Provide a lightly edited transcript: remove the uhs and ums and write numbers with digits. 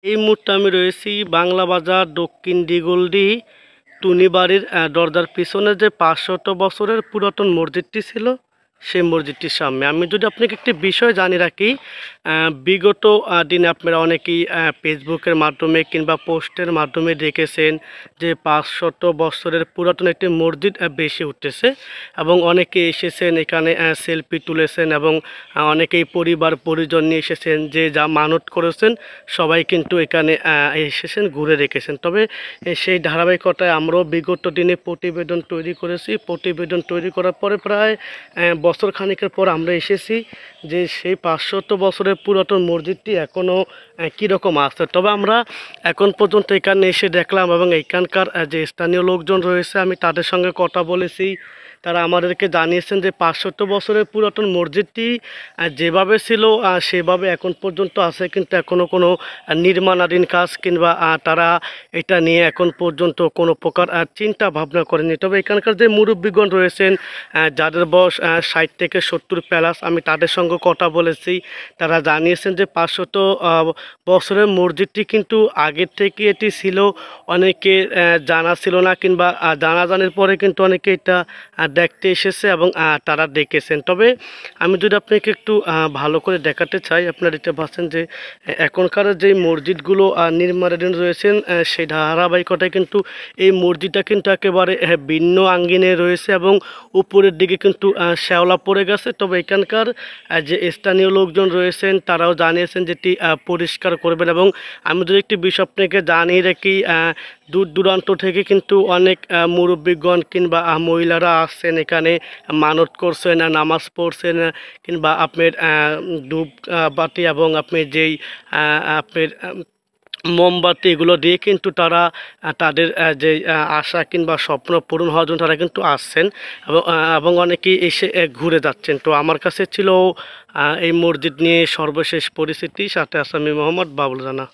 এই মুহূর্তে আমি রয়েছি বাংলা বাজার দক্ষিণ দিগলডি টুনিবাড়ির দরজার পিছনে যে 500 বছরের পুরাতন মসজিদটি ছিল সেই মসজিদটির সামনে। আমি যদি আপনাকে একটি বিষয় জানিয়ে রাখি, বিগত দিনে আপনারা অনেকেই ফেসবুকের মাধ্যমে কিংবা পোস্টের মাধ্যমে দেখেছেন যে 500 বছরের পুরাতন একটি মসজিদ বেশি উঠতেছে এবং অনেকে এসেছেন এখানে সেলফি তুলেছেন এবং অনেকেই পরিবার পরিজন নিয়ে এসেছেন, যে যা মানত করেছেন সবাই কিন্তু এখানে এসেছেন, ঘুরে রেখেছেন। তবে সেই ধারাবাহিকতায় আমরাও বিগত দিনে প্রতিবেদন তৈরি করেছি। প্রতিবেদন তৈরি করার পরে প্রায় বছর খানিকের পর আমরা এসেছি যে সেই 500 বছরের পুরাতন মসজিদটি এখনও কীরকম আছে। তবে আমরা এখন পর্যন্ত এখানে এসে দেখলাম এবং এখানকার যে স্থানীয় লোকজন রয়েছে আমি তাদের সঙ্গে কথা বলেছি। তারা আমাদেরকে জানিয়েছেন যে 500 বছরের পুরাতন মসজিদটি যেভাবে ছিল সেভাবে এখন পর্যন্ত আছে, কিন্তু এখনও কোনো নির্মাণাধীন কাজ কিংবা তারা এটা নিয়ে এখন পর্যন্ত কোনো প্রকার চিন্তা ভাবনা করেনি। তবে এখানকার যে মুরব্বীগণ রয়েছেন যাদের বয়স 60 থেকে 70 প্লাস, আমি তাদের সঙ্গে কথা বলেছি। তারা জানিয়েছেন যে 500 বছরের মসজিদটি কিন্তু আগের থেকে এটি ছিল, অনেকে জানা ছিল না কিংবা জানাজানির পরে কিন্তু অনেকে এটা দেখতে এসেছে এবং তারা দেখেছেন। তবে আমি যদি আপনাকে একটু ভালো করে দেখাতে চাই, আপনারা দেখতে পাচ্ছেন যে এখনকার যেই মসজিদগুলো নির্মাণাধীন রয়েছেন সেই ধারাবাহিকতায় কিন্তু এই মসজিদটা কিন্তু একেবারে ভিন্ন আঙ্গিনে রয়েছে এবং উপরের দিকে কিন্তু শ্যাওলা পড়ে গেছে। তবে এখানকার যে স্থানীয় লোকজন রয়েছেন তারাও জানিয়েছেন যেটি পরিষ্কার করবেন। এবং আমি যদি একটি বিষয় আপনাকে জানিয়ে রাখি, দূর দূরান্ত থেকে কিন্তু অনেক মুরব্বীগণ কিংবা মহিলারা আসছেন, এখানে মানত করছেন, নামাজ পড়ছেন কিংবা আপনার ধূপ বাতি এবং আপনি যেই আপনার মোমবাতি এগুলো দিয়ে কিন্তু তারা তাদের যে আশা কিংবা স্বপ্ন পূরণ হওয়ার জন্য তারা কিন্তু আসছেন এবং অনেকেই এসে ঘুরে যাচ্ছেন। তো আমার কাছে ছিল এই মসজিদ নিয়ে সর্বশেষ পরিস্থিতি, সাথে আসামি মোহাম্মদ বাবুল রানা।